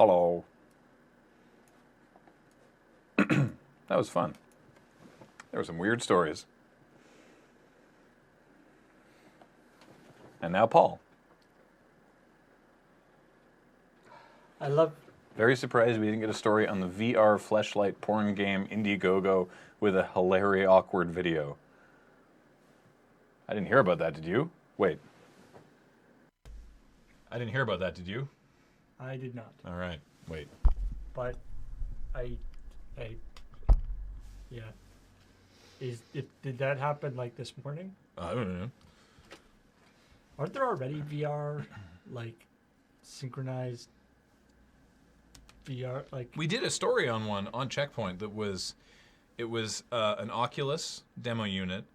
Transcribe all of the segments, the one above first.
Hello. That was fun. There were some weird stories. And now Paul. Very surprised we didn't get a story on the VR fleshlight porn game Indiegogo with a hilarious awkward video. I didn't hear about that, did you? Wait. I didn't hear about that, did you? I did not. All right. Wait. But yeah. Did that happen like this morning? I don't know. Aren't there already VR, like, synchronized VR, like... We did a story on one on CheckPoint that was, it was an Oculus demo unit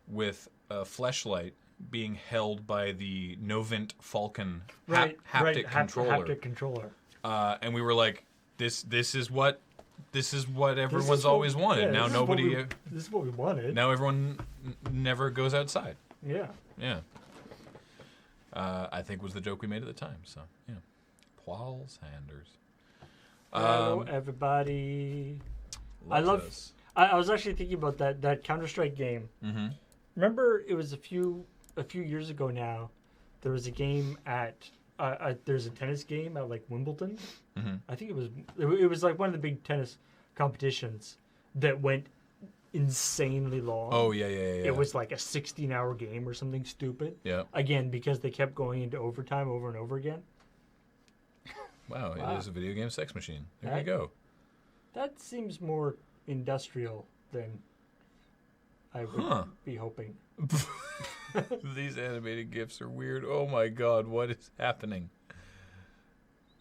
with a fleshlight being held by the Novint Falcon haptic controller. Haptic controller. And we were like, this is what everyone's always wanted. Yeah, now nobody. This is what we wanted. Now everyone never goes outside. Yeah. Yeah. I think was the joke we made at the time. So yeah. Paul Sanders. Hello, everybody. I was actually thinking about that Counter-Strike game. Mm-hmm. Remember, it was a few years ago now. There was a game at there's a tennis game at like Wimbledon. Mm-hmm. I think it was like one of the big tennis competitions that went insanely long. Oh yeah. It was like a 16-hour game or something stupid. Yeah. Again, because they kept going into overtime over and over again. Wow, it is a video game sex machine. There you That- go. That seems more industrial than I would be hoping. These animated GIFs are weird. Oh my god, what is happening?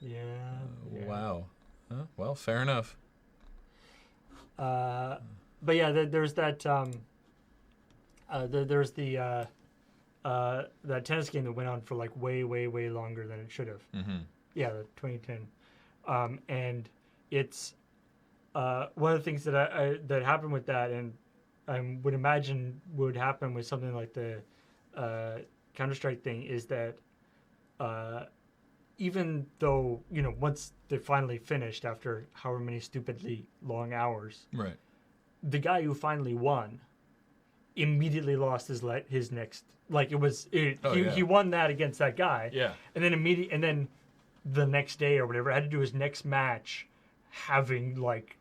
Yeah. Wow. Huh? Well, fair enough. But yeah, there's that. There's the that tennis game that went on for like way longer than it should have. Mm-hmm. Yeah, the 2010, and it's one of the things that that happened with that, and I would imagine would happen with something like the Counter-Strike thing, is that even though once they finally finished after however many stupidly long hours, Right. the guy who finally won immediately lost his next, like he won that against that guy, Yeah. and then the next day or whatever had to do his next match having like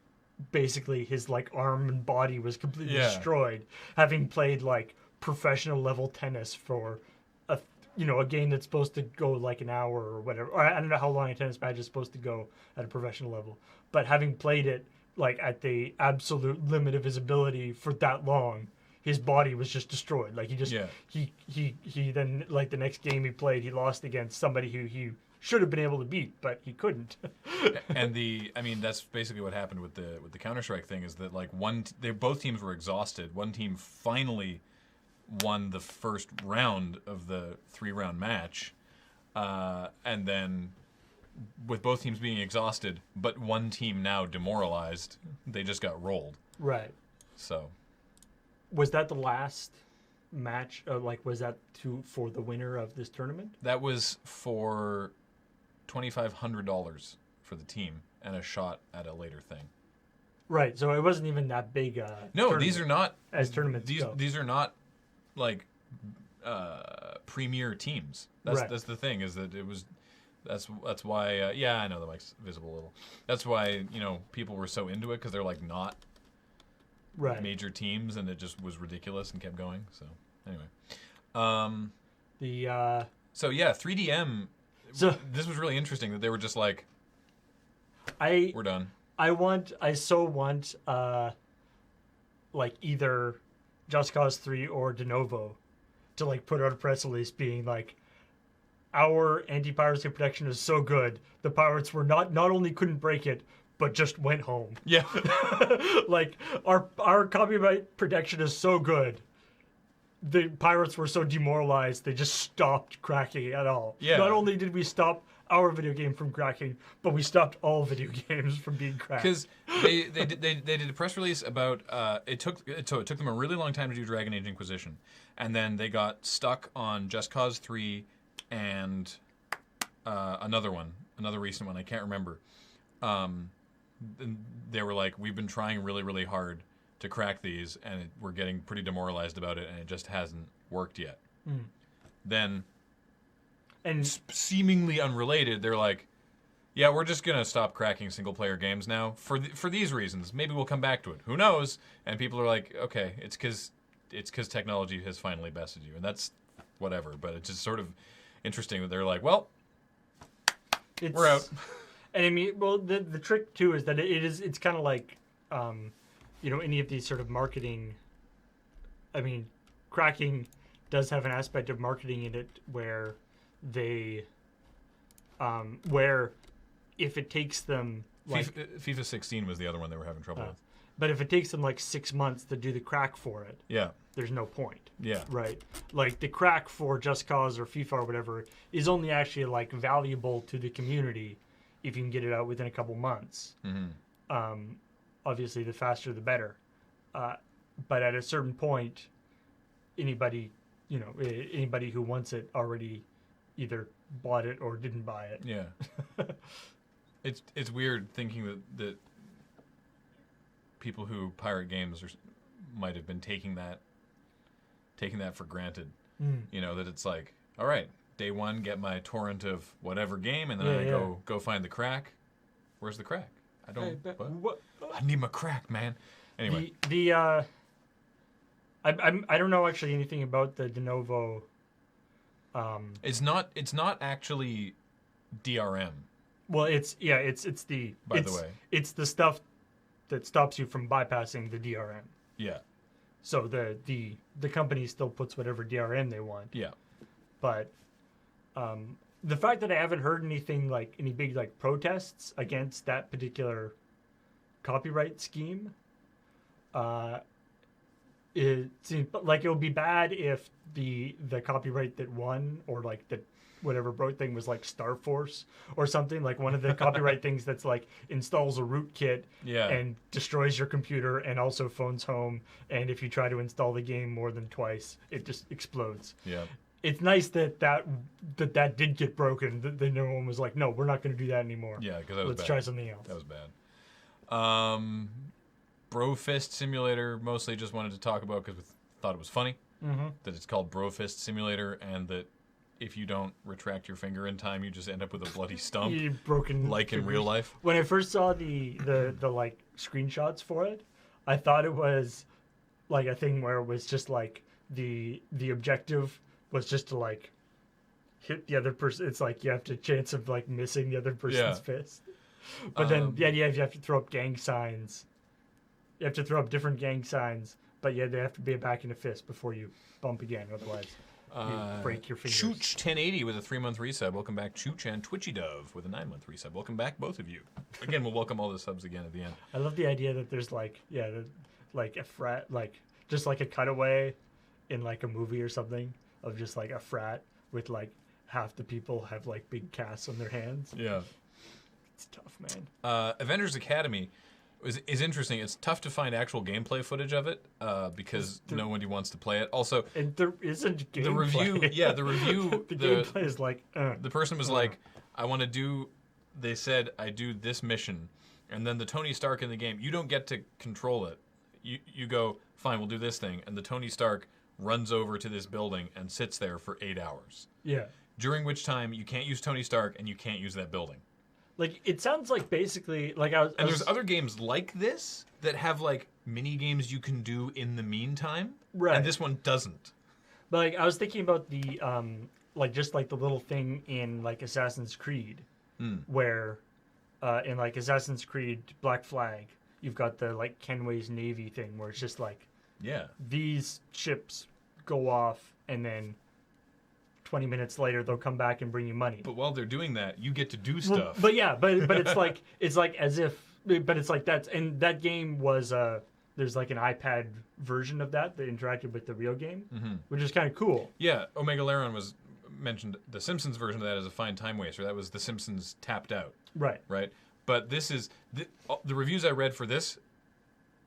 basically his like arm and body was completely destroyed, having played like professional level tennis for a game that's supposed to go like an hour or whatever, or I don't know how long a tennis match is supposed to go at a professional level, but having played it like at the absolute limit of his ability for that long, his body was just destroyed. Like he then, like, the next game he played, he lost against somebody who he should have been able to beat, but he couldn't. And that's basically what happened with the Counter-Strike thing, is that like both teams were exhausted. One team finally won the first round of the 3-round match, and then with both teams being exhausted, but one team now demoralized, they just got rolled. Right. So, was that the last match? Was that for the winner of this tournament? that was for $2,500 for the team and a shot at a later thing. Right. So it wasn't even that big. No, these are not as tournaments go. These are not like premier teams. That's the thing, is that it was. That's why. I know the mic's visible a little. That's why people were so into it, because they're like not major teams, and it just was ridiculous and kept going. So anyway, So yeah, 3DM. So this was really interesting that they were just like, we're done. I so want like either Just Cause 3 or De Novo to like put out a press release being like, our anti-piracy protection is so good, the pirates were not only couldn't break it, but just went home. Yeah. Like, our copyright protection is so good, the pirates were so demoralized they just stopped cracking at all. Yeah. Not only did we stop our video game from cracking, but we stopped all video games from being cracked. Because they did a press release about it took them a really long time to do Dragon Age Inquisition, and then they got stuck on Just Cause 3 and another one. another recent one, I can't remember. They were like, we've been trying really, really hard to crack these, and we're getting pretty demoralized about it, and it just hasn't worked yet. Then, And seemingly unrelated, they're like, yeah, we're just going to stop cracking single-player games now for these reasons. Maybe we'll come back to it. Who knows? And people are like, okay, it's because technology has finally bested you. And that's whatever. But it's just sort of interesting that they're like, well, we're out. And I mean, well, the trick, too, is that it's kind of like, any of these sort of marketing. I mean, cracking does have an aspect of marketing in it where they, where if it takes them like FIFA 16 was the other one they were having trouble with. But if it takes them like 6 months to do the crack for it, yeah, there's no point. Yeah, right. Like the crack for Just Cause or FIFA or whatever is only actually like valuable to the community if you can get it out within a couple months. Obviously, the faster the better. But at a certain point, anybody who wants it already either bought it or didn't buy it. Yeah. It's weird thinking that people who pirate games might have been taking that for granted. That it's like, all right, day one, get my torrent of whatever game, and then I go find the crack. Where's the crack? I don't. What? I need my crack, man. Anyway, I don't know actually anything about the de novo. It's not actually DRM. Well, it's the by the way, it's the stuff that stops you from bypassing the DRM. Yeah. So the company still puts whatever DRM they want. Yeah. But the fact that I haven't heard anything like any big like protests against that particular copyright scheme, it seems like it would be bad if the copyright that won or like the whatever broke thing was like Star Force or something, like one of the copyright things that's like installs a rootkit and destroys your computer and also phones home, and if you try to install the game more than twice it just explodes. Yeah. It's nice that did get broken, that no one was like, no, we're not going to do that anymore. Yeah, because that was Let's try something else. That was bad. Bro Fist Simulator, mostly just wanted to talk about because we thought it was funny that it's called Bro Fist Simulator, and that if you don't retract your finger in time, you just end up with a bloody stump, broken like in real life. When I first saw the like screenshots for it, I thought it was like a thing where it was just like the objective was just to like hit the other person. It's like you have a chance of like missing the other person's fist. But then the idea is you have to throw up gang signs. You have to throw up different gang signs, but they have to be back in a fist before you bump again. Otherwise, you break your fingers. Chooch 1080 with a 3-month resub. Welcome back, Chooch, and Twitchy Dove with a 9-month resub. Welcome back, both of you. Again, we'll welcome all the subs again at the end. I love the idea that there's like a frat, like just like a cutaway in like a movie or something of just like a frat with like half the people have like big casts on their hands. Yeah. It's tough, man. Avengers Academy is interesting. It's tough to find actual gameplay footage of it because nobody wants to play it. Also, and there isn't gameplay. The review. the gameplay is like. The person was like, "I want to do." They said, "I do this mission," and then the Tony Stark in the game. You don't get to control it. You go, fine, we'll do this thing, and the Tony Stark runs over to this building and sits there for 8 hours. Yeah. During which time you can't use Tony Stark and you can't use that building. Like, it sounds like basically, like there's other games like this that have, like, mini games you can do in the meantime. Right. And this one doesn't. But, like, I was thinking about the, just, like, the little thing in, like, Assassin's Creed, where, in, like, Assassin's Creed Black Flag, you've got the, like, Kenway's Navy thing, where it's just, like, these ships go off, and then 20 minutes later they'll come back and bring you money. But while they're doing that, you get to do stuff. But it's like as if, but it's like that game was there's like an iPad version of that interacted with the real game, which is kind of cool. Yeah, Omega Laron mentioned the Simpsons version of that as a fine time waster. That was the Simpsons tapped out. Right. But this is the reviews I read for this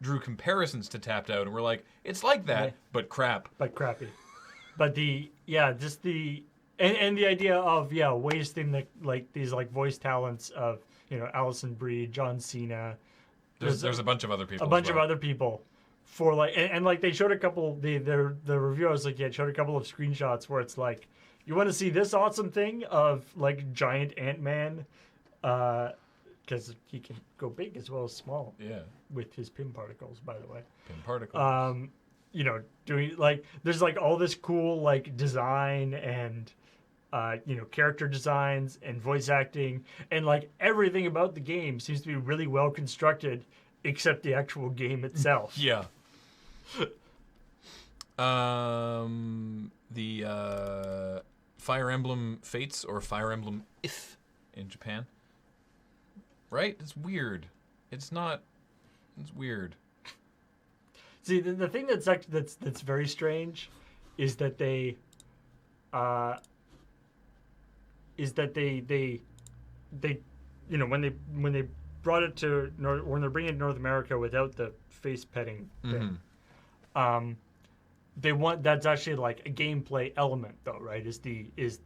drew comparisons to tapped out, and we're like, it's like that, but crap. But crappy. But And the idea of wasting these voice talents of Alison Brie, John Cena. There's a bunch of other people. A bunch of other people for like they showed a couple. The review I was looking at showed a couple of screenshots where it's like, you want to see this awesome thing of like giant Ant-Man, because he can go big as well as small. Yeah. With his Pym particles, by the way. Pym particles. Doing like there's like all this cool like design and character designs and voice acting, and like everything about the game seems to be really well constructed except the actual game itself. Yeah. The Fire Emblem Fates, or Fire Emblem If in Japan. Right? It's weird. It's not. It's weird. See, the thing that's very strange is that they when they brought it to when they're bringing it to North America without the face petting thing, they want, that's actually like a gameplay element though, right? Is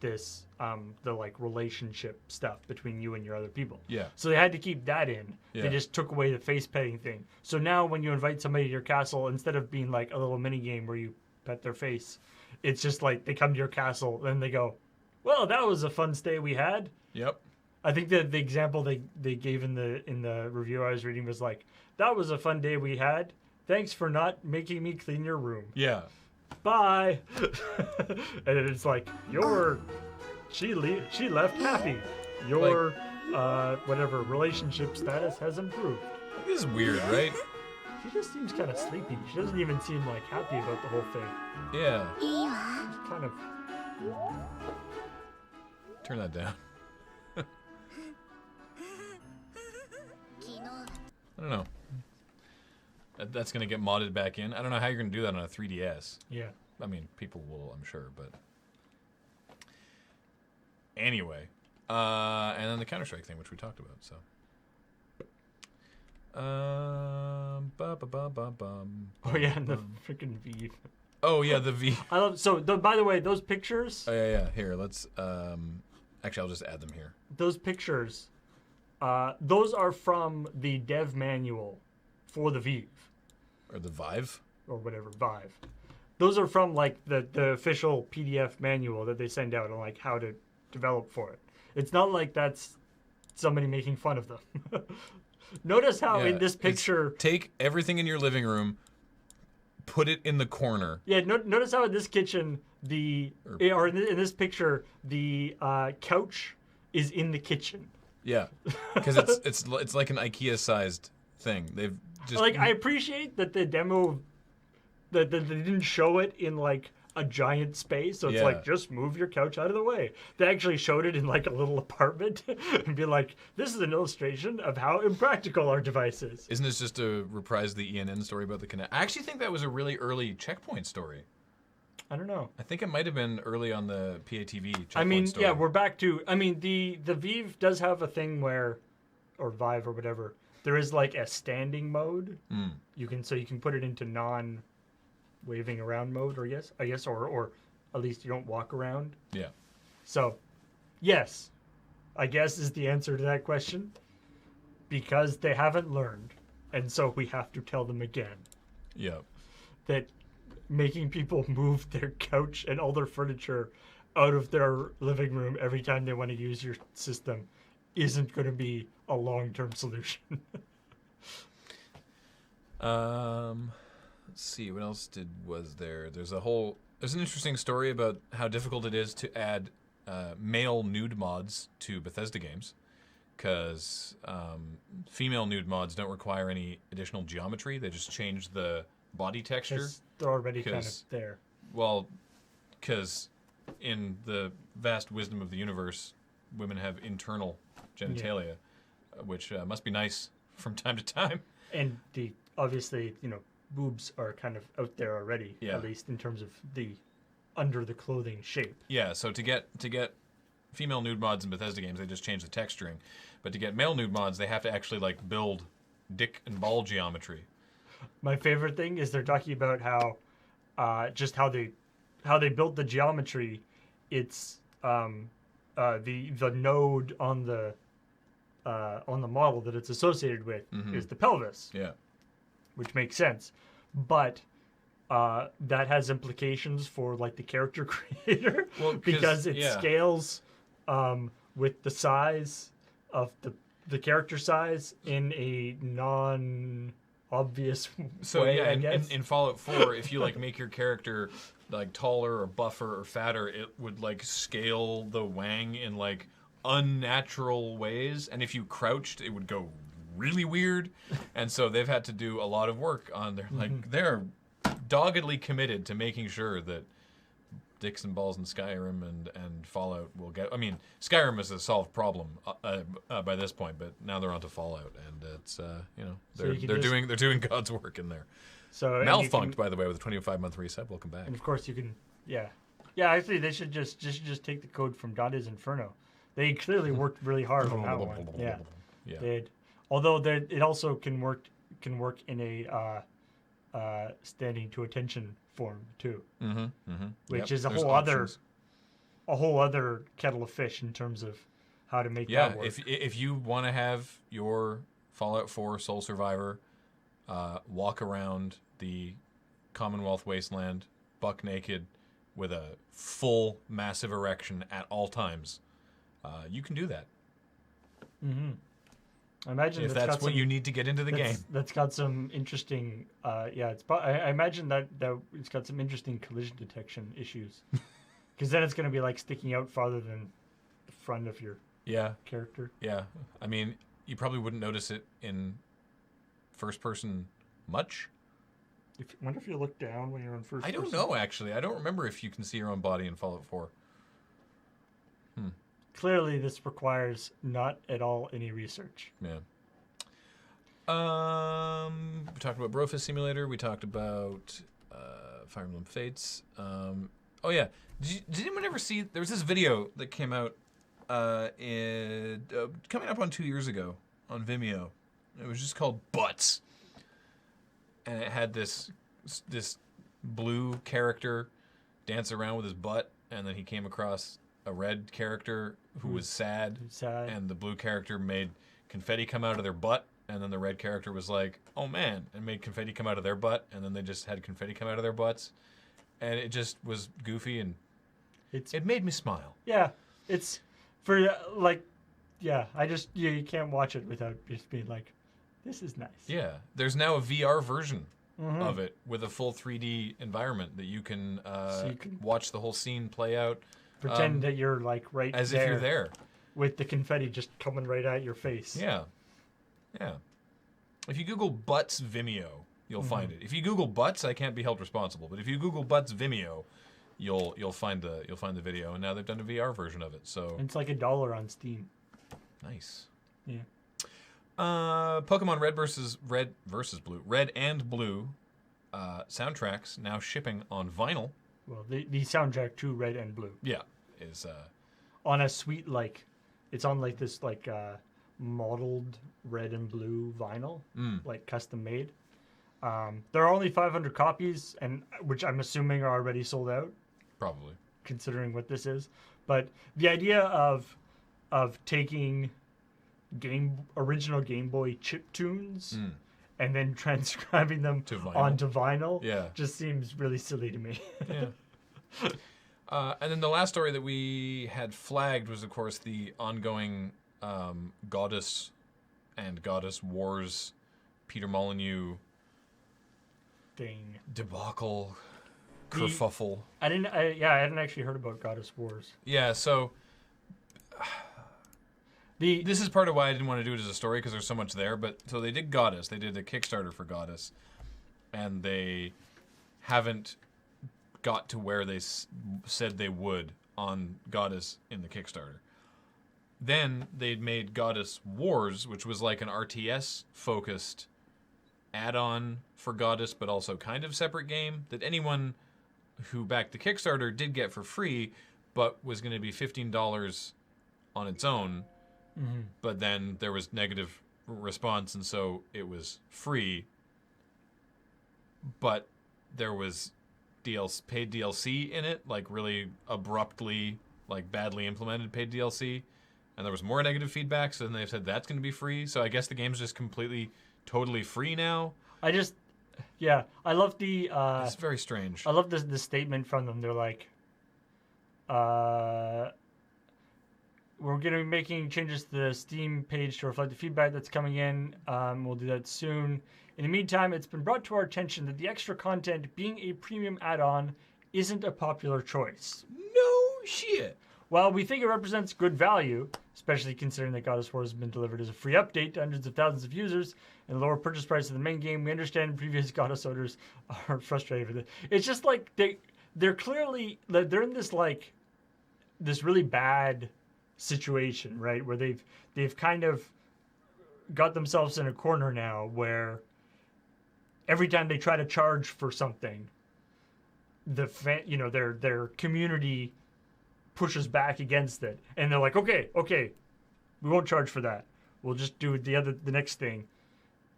this the like relationship stuff between you and your other people? Yeah. So they had to keep that in. Yeah. They just took away the face petting thing. So now when you invite somebody to your castle, instead of being like a little mini game where you pet their face, it's just like they come to your castle and they go, "Well, that was a fun stay we had." Yep. I think that the example they gave in the review I was reading was like, "That was a fun day we had. Thanks for not making me clean your room. Yeah. Bye." And it's like, she left happy. Your whatever relationship status has improved. This is weird, right? She just seems kind of sleepy. She doesn't even seem like happy about the whole thing. Yeah. She's kind of. Turn that down. I don't know. That's going to get modded back in. I don't know how you're going to do that on a 3DS. Yeah. I mean, people will, I'm sure, but... Anyway. And then the Counter-Strike thing, which we talked about, so... Oh yeah, and the freaking V. Oh yeah, the V. I love. So by the way, those pictures. Oh yeah. Here, let's. Actually, I'll just add them here. Those pictures, those are from the dev manual for the Vive. Or the Vive. Or whatever, Vive. Those are from like the official PDF manual that they send out on like how to develop for it. It's not like that's somebody making fun of them. Notice how in this picture... Take everything in your living room, put it in the corner. Yeah, notice how in this kitchen, in this picture, the couch is in the kitchen. Yeah, because it's like an IKEA-sized thing. They've just... Like, I appreciate that the demo... that they didn't show it in, like, a giant space, so it's like, just move your couch out of the way. They actually showed it in like a little apartment and be like, this is an illustration of how impractical our device is. Isn't this just to reprise the ENN story about the Kinect? I actually think that was a really early CheckPoint story. I don't know. I think it might have been early on the PATV CheckPoint I mean, story. yeah, we're back to, I mean, the Vive does have a thing where, or Vive or whatever, there is like a standing mode. You can put it into waving around mode, or I guess, or at least you don't walk around. Yeah. So, yes, I guess is the answer to that question. Because they haven't learned, and so we have to tell them again. Yeah. That making people move their couch and all their furniture out of their living room every time they want to use your system isn't going to be a long-term solution. Let's see, what else was there? There's an interesting story about how difficult it is to add male nude mods to Bethesda games, because female nude mods don't require any additional geometry. They just change the body texture. They're already kind of there. Well, because in the vast wisdom of the universe, women have internal genitalia, which must be nice from time to time. And obviously, boobs are kind of out there already, at least in terms of the under the clothing shape. Yeah, so to get female nude mods in Bethesda games, they just change the texturing. But to get male nude mods, they have to actually like build dick and ball geometry. My favorite thing is they're talking about how they built the geometry. It's the node on the model that it's associated with is the pelvis, Yeah. which makes sense, but that has implications for like the character creator Well, because it scales with the size of the character size in a non-obvious So way. yeah, I guess. in Fallout 4, if you like make your character like taller or buffer or fatter, it would like scale the wang in like unnatural ways, and if you crouched, it would go really weird. And so they've had to do a lot of work on their like they're doggedly committed to making sure that dicks and balls in Skyrim and Fallout will get. I mean, Skyrim is a solved problem by this point, but now they're onto Fallout, and it's they're doing God's work in there. So Malfunct, by the way, with a 25-month reset. Welcome back. And of course you can, yeah. Actually, they should just take the code from Dante's Inferno. They clearly worked really hard on that one. Yeah. Yeah. They did. Although it also can work in a standing to attention form too, which is a whole other kettle of fish in terms of how to make that work. If you want to have your Fallout 4 Soul Survivor walk around the Commonwealth wasteland buck naked with a full massive erection at all times, you can do that. I imagine if that's what you need to get into the game. That's got some interesting. I imagine that it's got some interesting collision detection issues, because then it's going to be like sticking out farther than the front of your character. Yeah, I mean, you probably wouldn't notice it in first person much. I wonder if you look down when you're in first person. I don't know, actually. I don't remember if you can see your own body in Fallout 4. Clearly, this requires not at all any research. Yeah. We talked about Brofist Simulator. We talked about Fire Emblem Fates. Oh, yeah. Did anyone ever see... There was this video that came out coming up on 2 years ago on Vimeo. It was just called Butts. And it had this blue character dance around with his butt, and then he came across a red character who was sad, and the blue character made confetti come out of their butt, and then the red character was like, oh man, and made confetti come out of their butt, and then they just had confetti come out of their butts, and it just was goofy, and it made me smile. Yeah, it's for like, yeah, you can't watch it without just being like, this is nice. Yeah, there's now a VR version of it with a full 3D environment that you can, watch the whole scene play out. Pretend that you're like right as there. If you're there. With the confetti just coming right at your face. Yeah. Yeah. If you Google Butts Vimeo, you'll find it. If you Google Butts, I can't be held responsible. But if you Google Butts Vimeo, you'll find the video. And now they've done a VR version of it. So it's like $1 on Steam. Nice. Yeah. Pokemon Red and Blue soundtracks now shipping on vinyl. Well, the soundtrack to Red and Blue. Yeah, is on a sweet it's on like this modeled red and blue vinyl, like custom made. There are only 500 copies, and which I'm assuming are already sold out. Probably, considering what this is. But the idea of taking original Game Boy chip tunes and then transcribing them onto vinyl just seems really silly to me. Yeah. And then the last story that we had flagged was, of course, the ongoing Goddess and Goddess Wars Peter Molyneux thing debacle kerfuffle. I hadn't actually heard about Goddess Wars. Yeah, so this is part of why I didn't want to do it as a story, because there's so much there. But so they did Goddess. They did a Kickstarter for Goddess, and they haven't got to where they said they would on Goddess in the Kickstarter. Then they'd made Goddess Wars, which was like an RTS-focused add-on for Goddess, but also kind of separate game that anyone who backed the Kickstarter did get for free, but was going to be $15 on its own. But then there was negative response, and so it was free. But there was paid DLC in it, like really abruptly, like badly implemented paid DLC, and there was more negative feedback. So then they've said that's going to be free. So I guess the game's just completely, totally free now. I love the. It's very strange. I love the statement from them. They're like, we're going to be making changes to the Steam page to reflect the feedback that's coming in. We'll do that soon. In the meantime, it's been brought to our attention that the extra content, being a premium add-on, isn't a popular choice. No shit. While we think it represents good value, especially considering that God of War has been delivered as a free update to hundreds of thousands of users and the lower purchase price of the main game, we understand previous God of owners are frustrated with it. It's just like they're clearly they're in this like this really bad situation, right? Where they've kind of got themselves in a corner now where every time they try to charge for something, their community pushes back against it, and they're like, okay, we won't charge for that. We'll just do the next thing,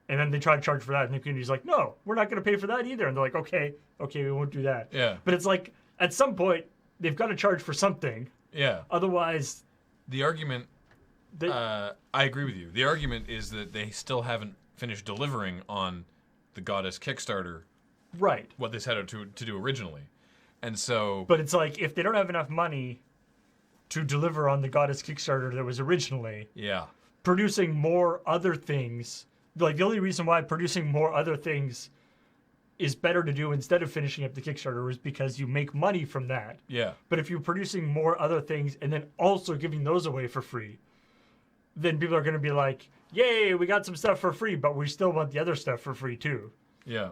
and then they try to charge for that, and the community's like, no, we're not going to pay for that either, and they're like, okay, we won't do that. Yeah. But it's like at some point they've got to charge for something. Yeah. Otherwise, the argument. I agree with you. The argument is that they still haven't finished delivering on the Goddess Kickstarter, right? What they set out to do originally, and so. But it's like if they don't have enough money to deliver on the Goddess Kickstarter that was originally, producing more other things. Like the only reason why producing more other things is better to do instead of finishing up the Kickstarter is because you make money from that. Yeah. But if you're producing more other things and then also giving those away for free, then people are going to be like, yay, we got some stuff for free, but we still want the other stuff for free too. Yeah.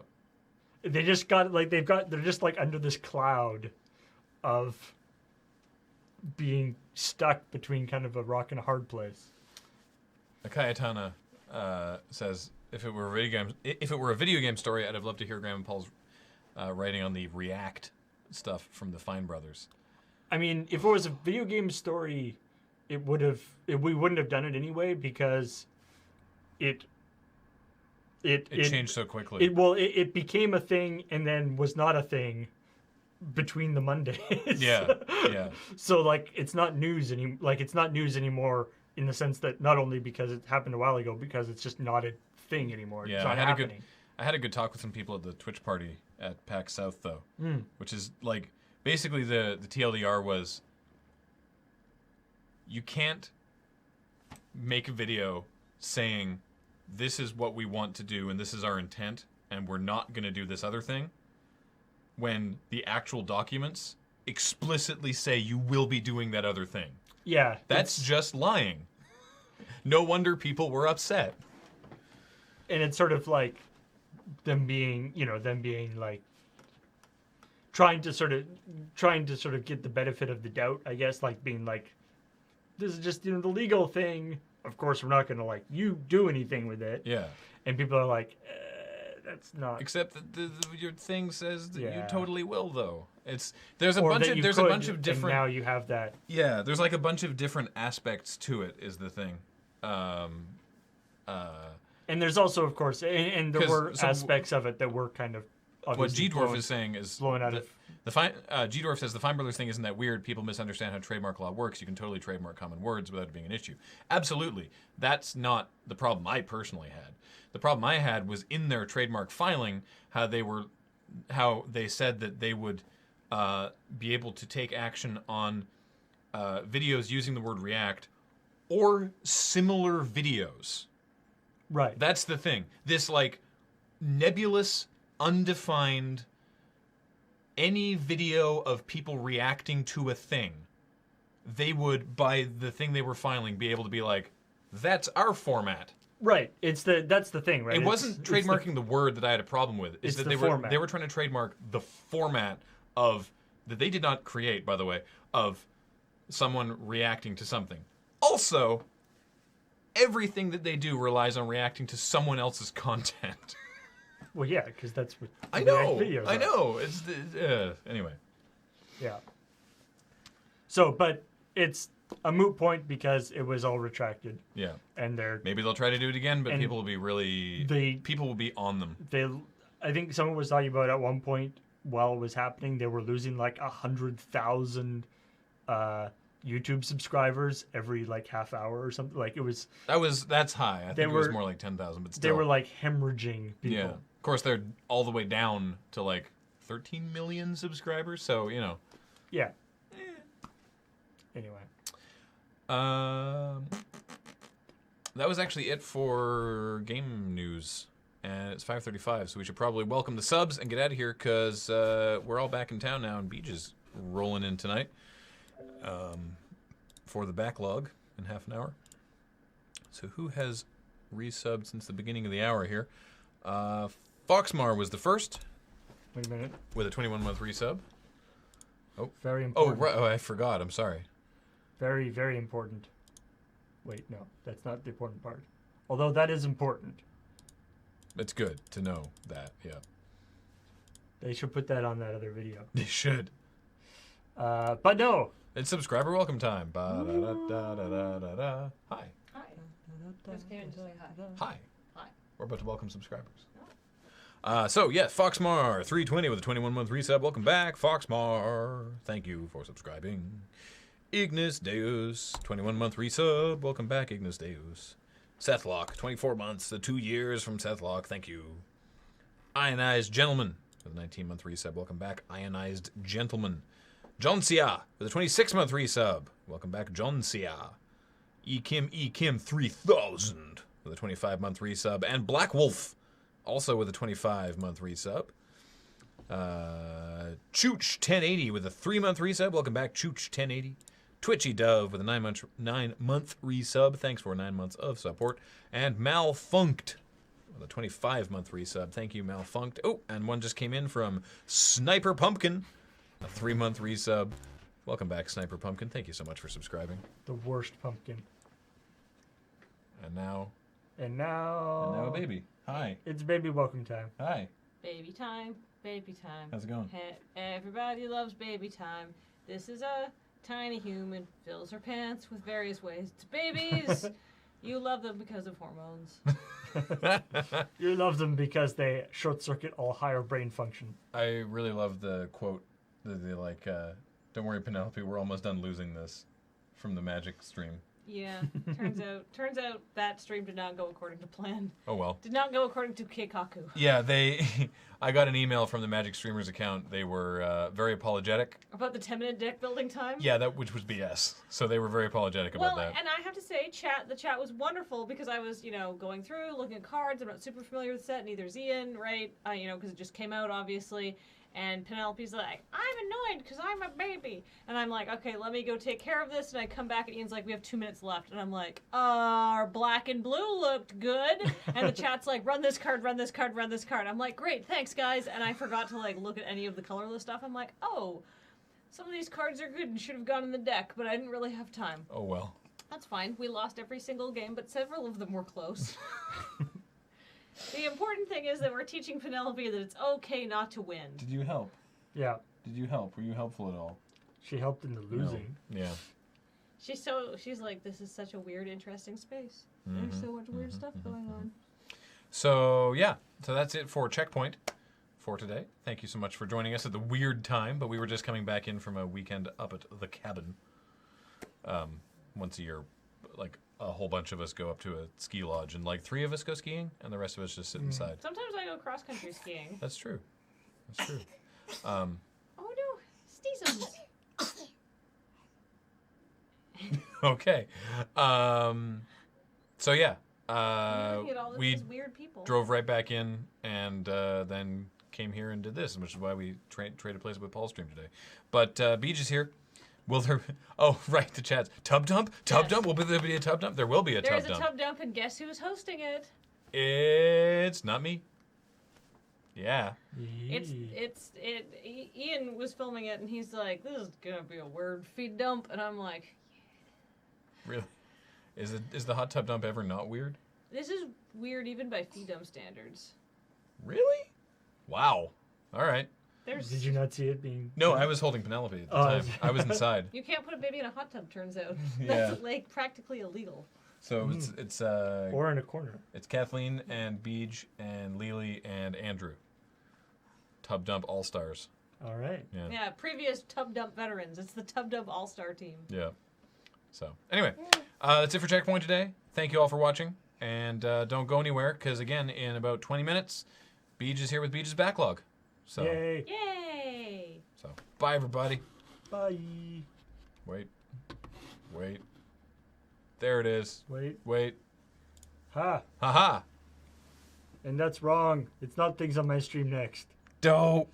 They just got like they're just like under this cloud of being stuck between kind of a rock and a hard place. Akayatana says, if it were a video game story, I'd have loved to hear Graham and Paul's writing on the React stuff from the Fine Brothers. I mean, if it was a video game story, we wouldn't have done it anyway because it changed so quickly. It became a thing and then was not a thing between the Mondays. Yeah. So like it's not news anymore in the sense that not only because it happened a while ago, because it's just not a thing anymore. Yeah, it's not happening. I had a good talk with some people at the Twitch party at PAX South though, which is like basically the TLDR was you can't make a video saying this is what we want to do and this is our intent and we're not going to do this other thing when the actual documents explicitly say you will be doing that other thing. Yeah. That's just lying. No wonder people were upset. And it's sort of like them being like trying to sort of get the benefit of the doubt, I guess, like being like, this is just the legal thing. Of course, we're not going to like you do anything with it. Yeah. And people are like, that's not. Except that your thing says that you Yeah. totally will, though. There's a bunch of different. And now you have that. Yeah, there's like a bunch of different aspects to it. Is the thing. And there's also, of course, and there were aspects of it that were kind of. What G-Dwarf is saying is blowing out of. G-Dwarf says the Fine Brothers thing isn't that weird. People misunderstand how trademark law works. You can totally trademark common words without it being an issue. Absolutely. That's not the problem I personally had. The problem I had was in their trademark filing how they said that they would be able to take action on videos using the word React or similar videos. Right. That's the thing. This like nebulous, undefined, any video of people reacting to a thing, they would, by the thing they were filing, be able to be like, that's our format. Right. That's the thing, right? It wasn't trademarking the word that I had a problem with. It's that they were trying to trademark the format of that they did not create, by the way, of someone reacting to something. Also, everything that they do relies on reacting to someone else's content. Well, yeah, because that's what I know. videos I are. know. It's anyway. Yeah. So, but it's a moot point because it was all retracted. Yeah. And maybe they'll try to do it again, but people will be people will be on them. I think someone was talking about at one point while it was happening, they were losing like 100,000 YouTube subscribers every like half hour or something. Like it was. That's high. I think it was more like 10,000, but still. They were like hemorrhaging people. Yeah. Of course, they're all the way down to like 13 million subscribers. So Yeah. Anyway. That was actually it for game news. And it's 5:35, so we should probably welcome the subs and get out of here because we're all back in town now, and Beach is rolling in tonight for the backlog in half an hour. So who has resubbed since the beginning of the hour here? Foxmar was the first. Wait a minute. With a 21-month resub. Oh. Very important. Oh, right. Oh, I forgot. I'm sorry. Very, very important. Wait, no. That's not the important part. Although that is important. It's good to know that, yeah. They should put that on that other video. They should. But no. It's subscriber welcome time. Ba-da-da-da-da-da-da. Hi. Hi. Just came in to say hi. Hi. Hi. We're about to welcome subscribers. So, yeah, Foxmar, 320 with a 21-month resub. Welcome back, Foxmar. Thank you for subscribing. Ignis Deus, 21-month resub. Welcome back, Ignis Deus. Sethlock, 24 months, the 2 years from Sethlock. Thank you. Ionized Gentleman with a 19-month resub. Welcome back, Ionized Gentleman. John Sia with a 26-month resub. Welcome back, John Sia. Ekim 3000 with a 25-month resub. And Black Wolf, also with a 25-month resub. Chooch 1080 with a 3-month resub. Welcome back, Chooch 1080. Twitchy Dove with a 9-month resub. Thanks for 9 months of support. And Malfunked with a 25-month resub. Thank you, Malfunked. Oh, and one just came in from Sniper Pumpkin, a 3-month resub. Welcome back, Sniper Pumpkin. Thank you so much for subscribing. The worst pumpkin. And now a baby. Hi. It's baby welcome time. Hi. Baby time, baby time. How's it going? Everybody loves baby time. This is a tiny human, fills her pants with various ways to babies. You love them because of hormones. You love them because they short circuit all higher brain function. I really love the quote that they like, don't worry, Penelope, we're almost done losing this, from the Magic stream. Yeah, turns out that stream did not go according to plan. Oh well. Did not go according to Keikaku. Yeah, I got an email from the Magic Streamers account. They were very apologetic. About the 10-minute deck building time? Yeah, which was BS. So they were very apologetic about that. Well, and I have to say, the chat was wonderful because I was, going through, looking at cards. I'm not super familiar with the set, neither is Ian, right? Because it just came out, obviously. And Penelope's like, I'm annoyed because I'm a baby. And I'm like, okay, let me go take care of this. And I come back and Ian's like, we have 2 minutes left. And I'm like, our black and blue looked good. And the chat's like, run this card, run this card, run this card. I'm like, great, thanks, guys. And I forgot to look at any of the colorless stuff. I'm like, oh, some of these cards are good and should have gone in the deck, but I didn't really have time. Oh, well. That's fine. We lost every single game, but several of them were close. The important thing is that we're teaching Penelope that it's okay not to win. Did you help? Yeah. Did you help? Were you helpful at all? She helped in the losing. No. Yeah. She's like, this is such a weird, interesting space. There's so much weird stuff going on. So, yeah. So that's it for Checkpoint for today. Thank you so much for joining us at the weird time, but we were just coming back in from a weekend up at the cabin. Once a year, a whole bunch of us go up to a ski lodge, and 3 of us go skiing, and the rest of us just sit inside. Sometimes I go cross-country skiing. That's true. That's true. Oh no, Steezums. Okay. So yeah, we weird people. drove right back in, and then came here and did this, which is why we traded places with Paul's stream today. But Beach is here. Will there? Oh, right. The chat's tub dump. Tub dump. Will there be a tub dump? There will be a tub dump. There's a tub dump, and guess who's hosting it? It's not me. Yeah. Ian was filming it, and he's like, "This is gonna be a weird feed dump," and I'm like, Really? Is the hot tub dump ever not weird? "This is weird even by feed dump standards." Really? Wow. All right. Did you not see it being... No, I was holding Penelope at the time. I was inside. You can't put a baby in a hot tub, turns out. Yeah. That's practically illegal. So it's or in a corner. It's Kathleen and Beej and Lily and Andrew. Tub Dump All-Stars. All right. Yeah, previous tub dump veterans. It's the tub dump all-star team. Yeah. So anyway, that's it for Checkpoint today. Thank you all for watching, and don't go anywhere because again, in about 20 minutes, Beej is here with Beej's Backlog. So Yay. Yay! so bye everybody. Bye. Wait. There it is. Wait. Ha. Haha. And that's wrong. It's not things on my stream next. Dope.